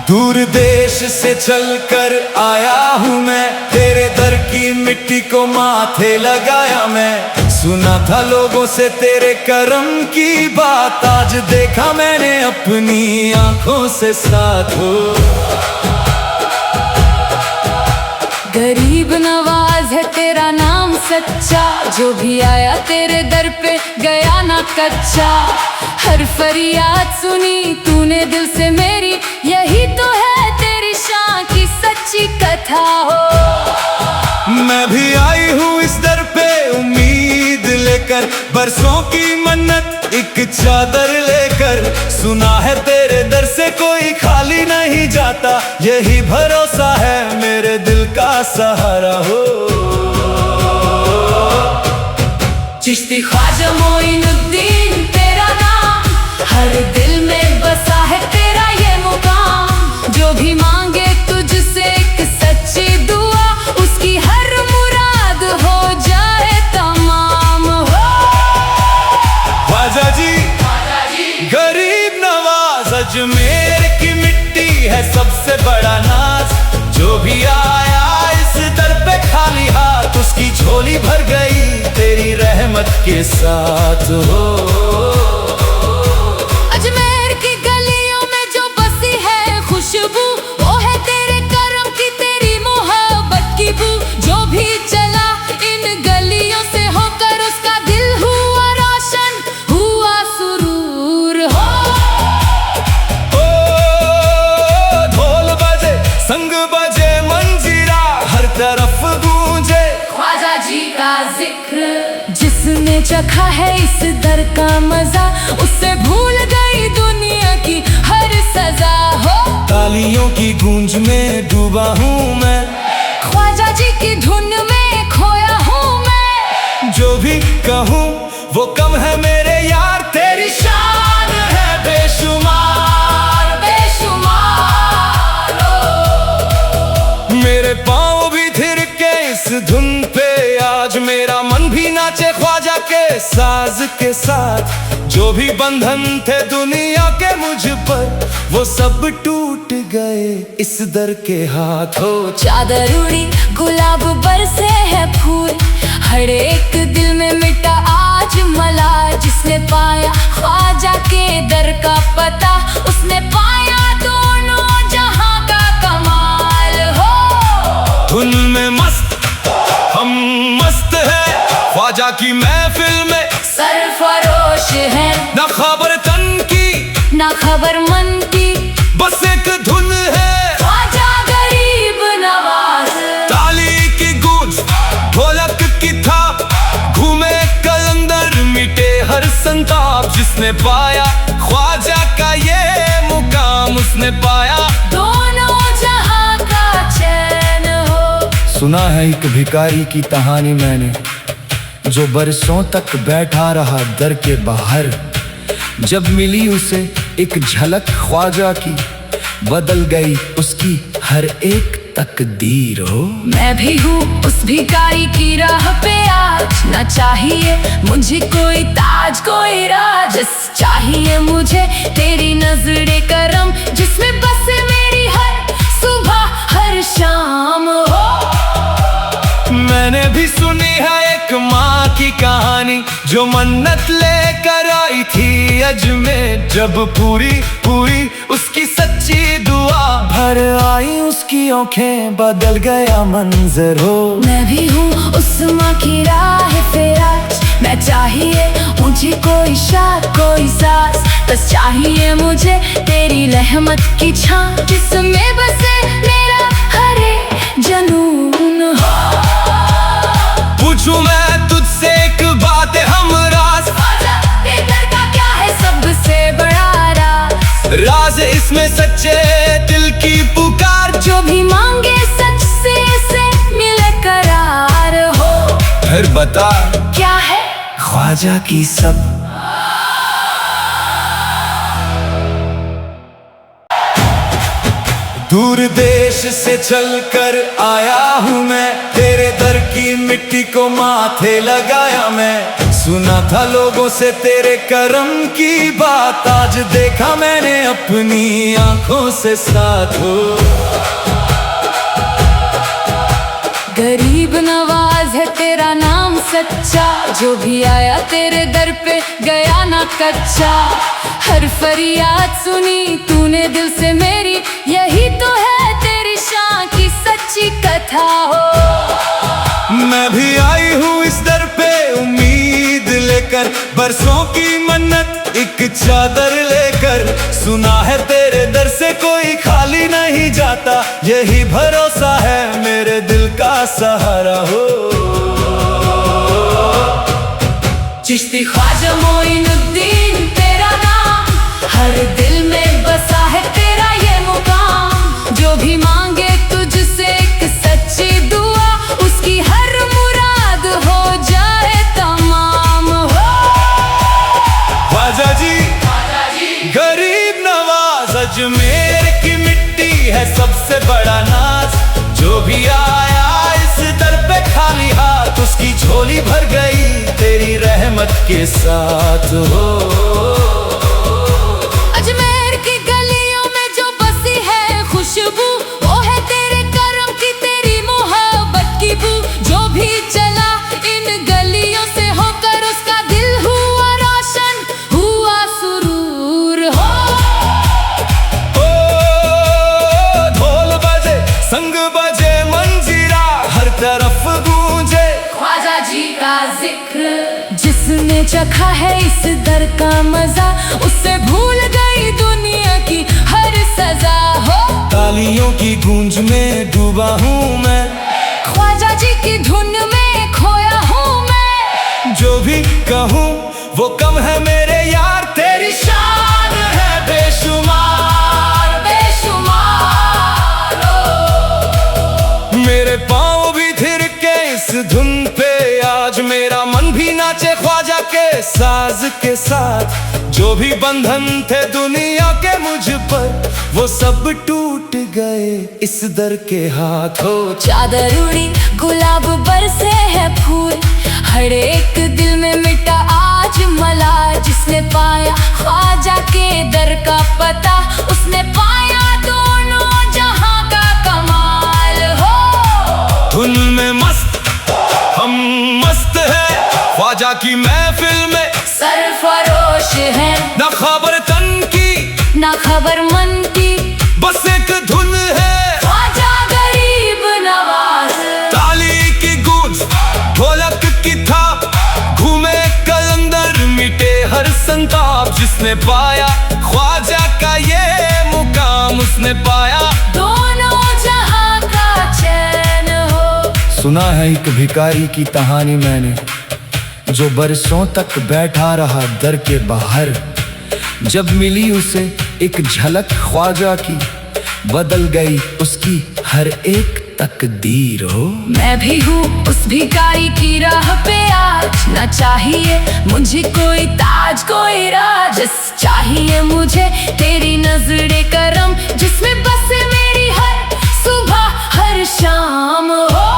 दूर देश से चलकर आया हूँ मैं, तेरे दर की मिट्टी को माथे लगाया मैं। सुना था लोगों से तेरे करम की बात, आज देखा मैंने अपनी आंखों से साथ हो। गरीब नवाज है तेरा नाम सच्चा, जो भी आया तेरे दर पे गया ना कच्चा। हर फरियाद सुनी तूने दिल से मेरी, यही तो है तेरी शान की सच्ची कथा हो। मैं भी आई हूँ इस दर पे उम्मीद लेकर, बरसों की मन्नत एक चादर लेकर। सुना है तेरे दर से कोई खाली नहीं जाता, यही भरोसा है मेरे दिल का सहारा हो। चिश्ती ख्वाजा मोइनुद्दीन तेरा नाम, हर दिल में बसा है तेरा ये मुकाम। जो भी मांगे तुझसे एक सच्ची दुआ, उसकी हर मुराद हो जाए तमाम हो। ख्वाजा जी गरीब नवाज, अजमेर की मिट्टी है सबसे बड़ा नाज। जो भी आया इस दर पे खाली हाथ, उसकी झोली भर गई तेरी रहमत के साथ हो। अजमेर की गलियों में जो बसी है खुशबू, वो है तेरे करम की तेरी मोहब्बत की बू। जो भी चला इन गलियों से होकर, उसका दिल हुआ रोशन, हुआ सुरूर हो। ढोल बजे संग बजे मंजीरा, हर तरफ गूंजे ख्वाजा जी का जिक्र। जिसने चखा है इस दर का मजा, उससे भूल गई दुनिया की हर सजा हो। तालियों की गूंज में डूबा हूँ मैं, ख्वाजा जी की धुन में खोया हूँ मैं। जो भी कहूँ वो कम है मेरे यार, तेरी शान है बेशुमार बेशुमार हो। मेरे पाँव भी थिरके इस धुन पे, आज मेरा मन भी नाचे ख्वाजा के साज के साथ। जो भी बंधन थे दुनिया के मुझ पर, वो सब टूट गए इस दर के हाथों। चादर उड़ी गुलाब बरसे है फूल, हर एक दिल में मिटा आज मलाल। जिसने पाया ख्वाजा के दर का पता, उसने पाया दोनों जहां का कमाल हो। धुन में मस्त हम मस्त है, ख्वाजा की महफिल में सरफरोश है। ना खबर तन की ना खबर मन की, बस एक धुन है ख्वाजा गरीब नवाज। ताली की गूंज ढोलक की थाप, घूमे कलंदर मिटे हर संताप। जिसने पाया ख्वाजा का ये मुकाम, उसने पाया दोनों जहां का चैन हो। सुना है एक भिखारी की कहानी मैंने, जो बरसों तक बैठा रहा दर के बाहर। जब मिली उसे एक झलक ख्वाजा की, बदल गई उसकी हर एक तकदीर हो। मैं भी हूँ उस भिखारी की राह पे आज, ना चाहिए मुझे कोई ताज कोई राज। चाहिए मुझे तेरी नजरे करम, जिसमें बसे मेरी हर सुबह हर शाम हो। मैंने भी सुनी है एक माँ की कहानी, जो मन्नत लेकर आई थी अजमेर। जब पूरी पूरी उसकी सच्ची दुआ, भर आई उसकी आंखें, बदल गया मंजर हो। मैं भी हूँ उस माँ की राह पे आज, मैं चाहिए मुझे कोई शाद कोई सास। बस चाहिए मुझे तेरी रहमत की छां, जिसमें बसे मेरा हर एक जनून हो। पूछूं मैं तुझसे एक बात हम राज, तेरे दर का क्या है सबसे बड़ा राज? राज इसमें सच्चे दिल की पुकार, जो भी मांगे सच से मिले करार हो। फिर बता क्या है ख्वाजा की सब। दूर देश से चलकर आया हूँ मैं, तेरे दर की मिट्टी को माथे लगाया मैं। सुना था लोगों से तेरे करम की बात, आज देखा मैंने अपनी आंखों से साथ हो। गरीब नवाज है तेरा नाम सच्चा, जो भी आया तेरे दर पे गया ना कच्चा। हर फरियाद सुनी तूने दिल से मेरी, यही तो है तेरी शान की सच्ची कथा हो। मैं भी आई हूँ इस दर पे उम्मीद लेकर, बरसों की मन्नत एक चादर लेकर। सुना है तेरे दर से कोई खाली नहीं जाता, यही भरोसा है मेरे दिल का सहारा हो। चिश्ती ख्वाजा मोइनुद्दीन तेरा नाम, हर दिल में बसा है तेरा ये मुकाम। जो भी मांगे तुझसे एक सच्ची दुआ, उसकी हर मुराद हो जाए तमाम हो। ख्वाजा जी गरीब नवाज, अजमेर की मिट्टी है सबसे बड़ा नाज। जो भी आया इस दर पे खाली हाथ, उसकी झोली भर गई तेरी रहमत के साथ हो। अजमेर की गलियों में जो बसी है खुशबू, वो है तेरे करम की तेरी मोहब्बत की बू। जो भी चला इन गलियों से होकर, उसका दिल हुआ रोशन, हुआ सुरूर हो। ओ ढोल बजे संग बजे मंजीरा, हर तरफ गूंजे ख्वाजा जी का जिक्र। जिसने चखा है इस दर का मजा, उससे भूल गई दुनिया की हर सजा हो। तालियों की गूंज में डूबा हूँ मैं, ख्वाजा जी की धुन में खोया हूँ मैं। जो भी कहूँ वो कम है मेरे यार, तेरी शान है बेशुमार बेशुमार हो। मेरे पाँव भी थिरके इस धुन पे, आज मेरा मन भी नाचे ख्वाजा के साज के साथ। जो भी बंधन थे दुनिया के मुझ पर, वो सब टूट गए इस दर के हाथों। चादर उड़ी गुलाब बरसे है फूल, हर एक दिल में मिटा आज मलाल। जिसने पाया ख्वाजा के दर का पता, उसने पाया दोनों जहां का कमाल हो। धुन में मस्त हम मस्त है, ख्वाजा की महफिल में सरफरोश है। ना खबर तन की ना खबर मन की, बस एक धुन है ख्वाजा गरीब नवाज। ताली की गूंज ढोलक की थाप, घूमे कलंदर मिटे हर संताप। जिसने पाया ख्वाजा का ये मुकाम, उसने पाया दोनों जहां का चैन हो। सुना है एक भिखारी की कहानी मैंने, जो बरसों तक बैठा रहा दर के बाहर। जब मिली उसे एक झलक ख्वाजा की, बदल गई उसकी हर एक तकदीर हो। मैं भी हूँ उस भिखारी की राह पे आज, ना चाहिए मुझे कोई ताज कोई राज। चाहिए मुझे तेरी नजरे करम, जिसमें बसे मेरी हर सुबह हर शाम हो।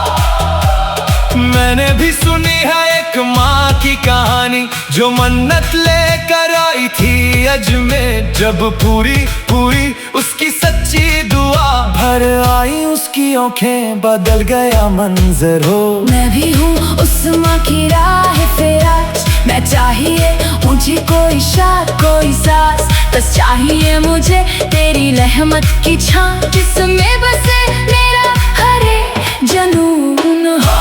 मैंने भी सुनी है एक माँ की कहानी, जो मन्नत लेकर आई थी अजमेर। जब पूरी पूरी उसकी सच्ची दुआ, भर आई उसकी आंखें बदल गया मंजर हो। मैं भी हूँ उस माँ की राह पे आज, मैं चाहिए मुझे कोई शाद कोई सास। बस चाहिए मुझे तेरी रहमत की छां, जिसमें बसे मेरा हर एक जनून हो।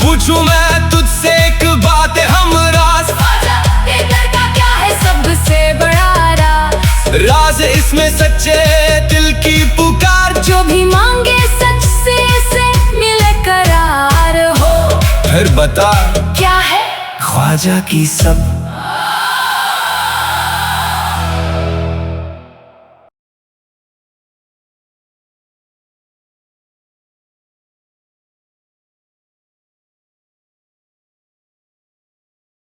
पूछूं मैं तुझसे एक बात हमराज, ये दर का क्या है सबसे बड़ा राज? इसमें सच्चे दिल की पुकार, जो भी मांगे सच से मिले करार हो। फिर बता क्या है ख्वाजा की सब